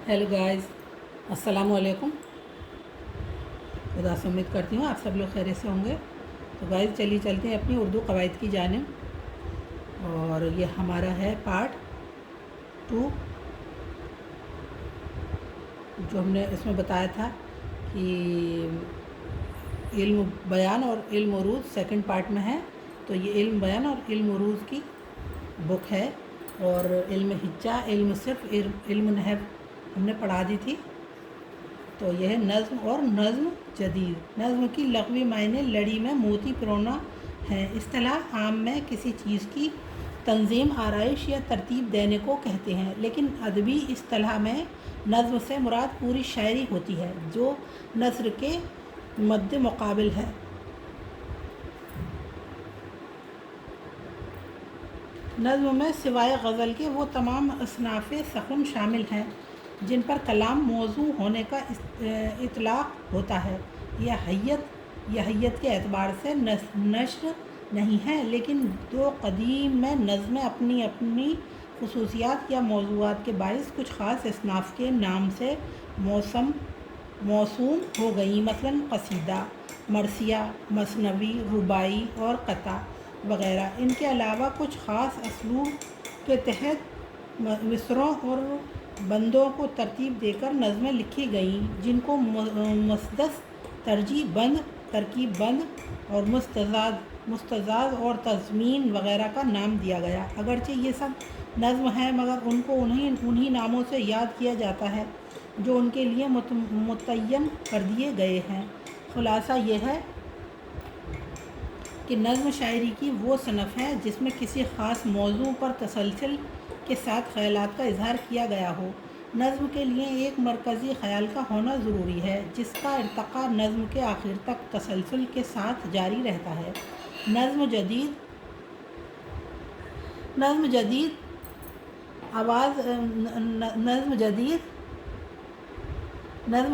Hello guys, अस्सलाम वालेकुम। खुदा से उम्मीद करती हूँ आप सब लोग खैरियत से होंगे। तो गाइस चलिए चलते हैं अपनी उर्दू कवायद की जानिब। और ये हमारा है पार्ट 2, जो हमने इसमें बताया था कि इल्म बयान और इल्म उरूज सेकंड पार्ट में है। तो ये इल्म बयान और इल्म उरूज की बुक है। और इल्म हिज्जा, इल्म सिर्फ, इल्म नहव हमने पढ़ा दी थी। तो यह है नज़्म और नज़्म जदीद। नज़्म की लग़वी मायने लड़ी में मोती पिरोना है। इस्तिलाह आम में किसी चीज़ की तंजीम, आराइश या तरतीब देने को कहते हैं, लेकिन अदबी इस्तिलाह में नज़्म से मुराद पूरी शायरी होती है जो नस्र के मद्दे मुकाबिल है। नज़्म में सिवाय गज़ल के वो तमाम असनाफ़ सख़न शामिल हैं जिन पर कलाम मौजू होने का इतलाक़ होता है। यह हैयत के एतबार से नश्र नहीं है, लेकिन दो कदीम में नज़्में अपनी अपनी खसूसियात या मौज़ूआत के बाइस कुछ ख़ास असनाफ़ के नाम से मौसूम हो गई। मसलन क़सीदा, मरसिया, मसनवी, रुबाई और क़ता वग़ैरह। इनके अलावा कुछ ख़ास असलूब के तहत मिसरों और बंदों को तरतीब देकर नज़में लिखी गईं, जिनको मुस्तज़, तरजीह बंद, तरकीब बंद और मुस्तज़ाद और तज़मीन वग़ैरह का नाम दिया गया। अगरचे ये सब नज़्म हैं, मगर उनको उन्हीं नामों से याद किया जाता है जो उनके लिए मुतय्यन कर दिए गए हैं। खुलासा ये है कि नज़्म शायरी की वो सनफ़ है जिसमें किसी ख़ास मौजू पर तसलसल के साथ ख़यालात का इजहार किया गया हो। नज़्म के लिए एक मरकज़ी ख़याल का होना ज़रूरी है जिसका इर्तक़ा नज़्म के आखिर तक तसलसल के साथ जारी रहता है। नज़्म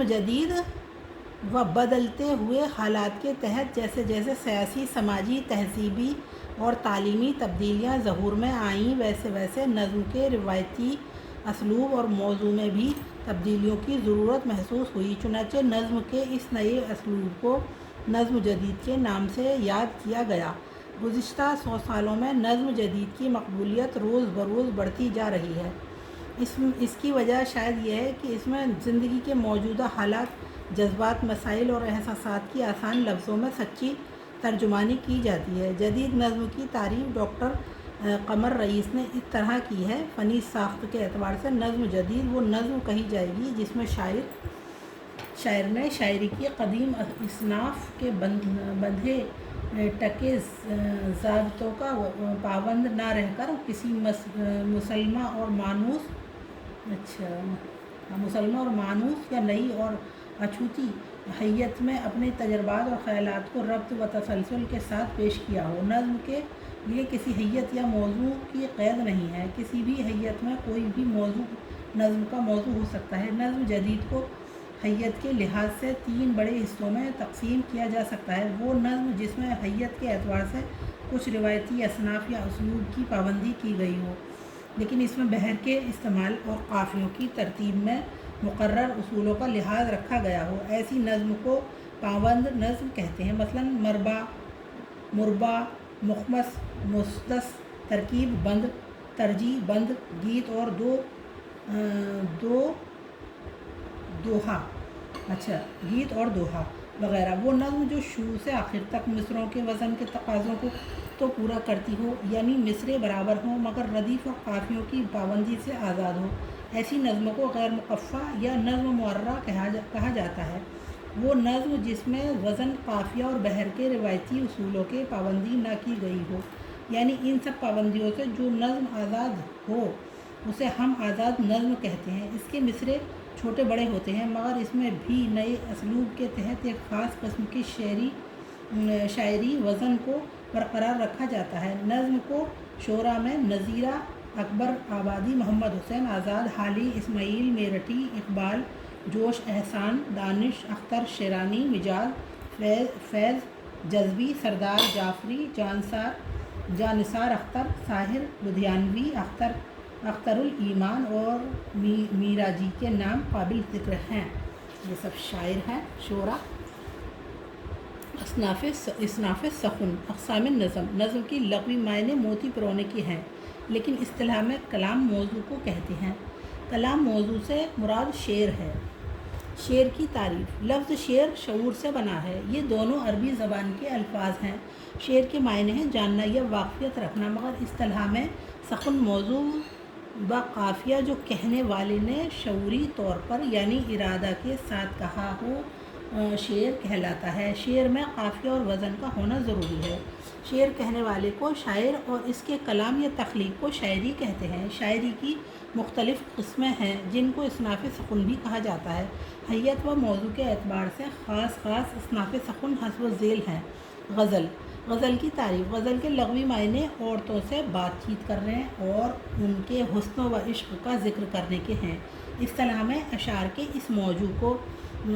जदीद व बदलते हुए हालात के तहत जैसे जैसे सियासी, समाजी, तहज़ीबी और तालीमी तब्दीलियाँ ज़हूर में आईं, वैसे वैसे नज़्म के रिवायती असलूब और मौजू में भी तब्दीलियों की ज़रूरत महसूस हुई। चुनांचे नज़्म के इस नए असलूब को नज़्म जदीद के नाम से याद किया गया। गुज़िश्ता 100 सालों में नज़्म जदीद की मकबूलियत रोज़ बरोज़ बढ़ती जा रही है। इसकी वजह शायद यह है कि इसमें ज़िंदगी के मौजूदा हालात, जज्बात, मसाइल और एहसासात की आसान लफ्ज़ों में सच्ची तर्जुमानी की जाती है। जदीद नज़्म की तारीफ़ डॉक्टर कमर रईस ने इस तरह की है। फ़नी साख्त के एतबार से नज़्म जदीद वो नज़्म कही जाएगी जिसमें शायर ने शायरी की कदीम इसनाफ़ के बंधे टके ज़ाब्तों का पाबंद ना रहकर किसी मुसलमा और मानूस या नई और अछूती हैयत में अपने तजर्बात और ख़यालात को रब्त व तसलसल के साथ पेश किया हो। नज़्म के लिए किसी हैयत या मौजू की क़ैद नहीं है। किसी भी हैयत में कोई भी मौजू नज़्म का मौजू हो सकता है। नज़्म जदीद को हैयत के लिहाज से 3 बड़े हिस्सों में तकसीम किया जा सकता है। वो नज़्म जिसमें हैयत के एतबार से कुछ रिवायती असनाफ़ या उसलूब की पाबंदी की गई हो, लेकिन इसमें बहर के इस्तेमाल और काफ़ियों की तरतीब में मुकर्रर उसूलों का लिहाज रखा गया हो, ऐसी नज़्म को पाबंद नज़्म कहते हैं। मसलन मरबा, मुरबा, मुखमस, मुस्तस, तरकीब बंद, तरजीह बंद, गीत और गीत और दोहा वग़ैरह। वो नज़्म जो शुरू से आखिर तक मिसरों के वज़न के तकाज़ों को तो पूरा करती हो, यानी मिसरे बराबर हों, मगर रदीफ़ और काफ़ियों की पाबंदी से आज़ाद हो, ऐसी नज़्मों को गैर मुक़फ़ा या नज़्म मुअर्रा कहा जाता है। वो नज़्म जिसमें वज़न, काफ़िया और बहर के रिवायती उसूलों के पाबंदी न की गई हो, यानी इन सब पाबंदियों से जो नज़्म आज़ाद हो उसे हम आज़ाद नज़्म कहते हैं। इसके मिसरे छोटे बड़े होते हैं, मगर इसमें भी नए असलूब के तहत एक ख़ास किस्म की शायरी वज़न को बरकरार रखा जाता है। नज़्म को शोरा में नज़ीरा, अकबर आबादी, मोहम्मद हुसैन आज़ाद, हाली, इस्माइल मेरठी, इकबाल, जोश, एहसान, दानिश, अख्तर, शेरानी, मिजाज, फैज़, जज़बी, सरदार जाफ़री, जानिसार अख्तर, साहिर, लुधियानवी, अख्तर اختر الایمان اور میراجی کے نام قابل ذکر ہیں۔ یہ سب شاعر ہیں، شعراء۔ اصناف سخن، اقسام نظم۔ نظم کی لغوی معنی موتی پرونے کی ہیں، لیکن اصطلاح میں کلام موضوع کو کہتے ہیں۔ کلام موضوع سے مراد شعر ہے۔ شعر کی تعریف۔ لفظ شعر شعور سے بنا ہے۔ یہ دونوں عربی زبان کے الفاظ ہیں۔ شعر کے معنی ہیں جاننا یا واقفیت رکھنا، مگر اصطلاح میں سخن موضوع با قافیہ جو کہنے والے نے شعوری طور پر یعنی ارادہ کے ساتھ کہا ہو شعر کہلاتا ہے۔ شعر میں قافیہ اور وزن کا ہونا ضروری ہے۔ شعر کہنے والے کو شاعر اور اس کے کلام یا تخلیق کو شاعری کہتے ہیں۔ شاعری کی مختلف قسمیں ہیں جن کو اصناف سخن بھی کہا جاتا ہے۔ حیت و موضوع کے اعتبار سے خاص اصناف سخن حسب ذیل ہیں۔ غزل۔ غزل کی تعریف۔ غزل کے لغوی معنی عورتوں سے بات چیت کرنے اور ان کے حسن و عشق کا ذکر کرنے کے ہیں۔ اصطلاح میں اشعار کے اس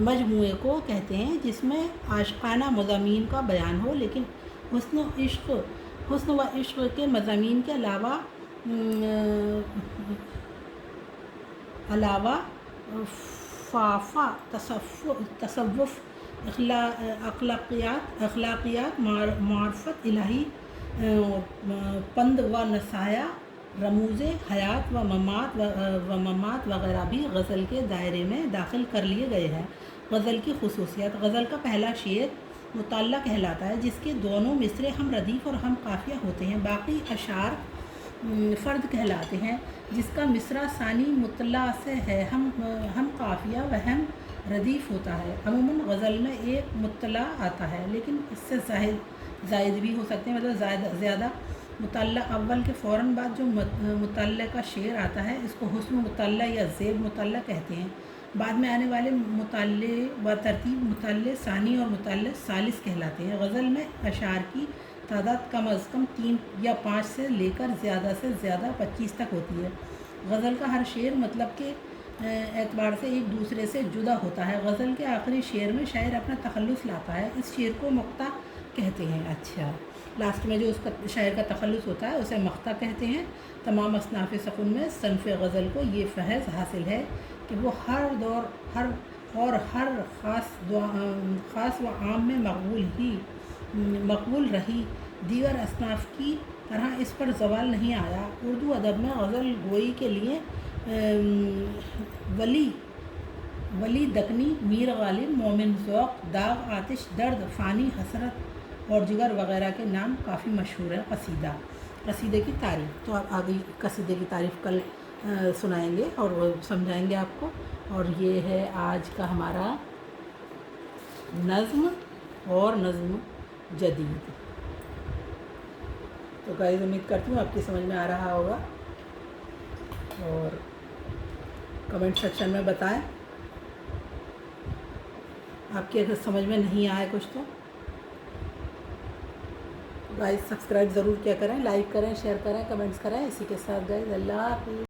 مجموعے کو کہتے ہیں جس میں عاشقانہ مضامین کا بیان ہو، لیکن حسن و عشق کے مضامین کے علاوہ فافا، تصوف، اخلاقیات، معرفت الہی، پند و نصیحہ، رموز حیات و ممات وغیرہ بھی غزل کے دائرے میں داخل کر لیے گئے ہیں۔ غزل کی خصوصیات۔ غزل کا پہلا شعر مطلع کہلاتا ہے، جس کے دونوں مصرے ہم ردیف اور ہم قافیہ ہوتے ہیں۔ باقی اشعار فرد کہلاتے ہیں، جس کا مصرع ثانی مطلع سے ہے، ہم قافیہ و ہم ردیف ہوتا ہے۔ عموماً غزل میں ایک مطلع آتا ہے، لیکن اس سے زائد بھی ہو سکتے ہیں، مطلب زیادہ۔ مطلع اول کے فوراً بعد جو مطلع کا شعر آتا ہے، اس کو حسن مطلع یا زیب مطلع کہتے ہیں۔ بعد میں آنے والے مطلع و ترتیب مطلع ثانی اور مطلع ثالث کہلاتے ہیں۔ غزل میں اشعار کی تعداد کم از کم 3 یا 5 سے لے کر زیادہ سے زیادہ 25 تک ہوتی ہے۔ غزل کا ہر شعر مطلب کے اعتبار سے ایک دوسرے سے جدا ہوتا ہے۔ غزل کے آخری شعر میں شاعر اپنا تخلص لاتا ہے، اس شعر کو مقطع کہتے ہیں۔ اچھا، لاسٹ میں جو اس کا شاعر کا تخلص ہوتا ہے اسے مقطع کہتے ہیں۔ تمام اصناف سخن میں صنف غزل کو یہ فیض حاصل ہے کہ وہ ہر دور اور ہر خاص و عام میں مقبول رہی، دیگر اصناف کی طرح اس پر زوال نہیں آیا۔ اردو ادب میں غزل گوئی کے لیے ولی دکنی، میر غالب، مومن ذوق، داغ، آتش، درد، فانی، حسرت اور جگر وغیرہ کے نام کافی مشہور ہے۔ قصیدے کی تعریف۔ تو آپ آگے قصیدے کی تعریف کل سنائیں گے اور وہ سمجھائیں گے آپ کو۔ اور یہ ہے آج کا ہمارا نظم اور نظم جدید۔ تو گائز امید کرتی ہوں آپ کی سمجھ میں آ رہا ہوگا، اور کمنٹ سیکشن میں بتائیں آپ کی اگر سمجھ میں نہیں آئے کچھ تو گائز سبسکرائب ضرور کیا کریں، لائک کریں، شیئر کریں، کمنٹس کریں۔ اسی کے ساتھ گائز اللہ حافظ۔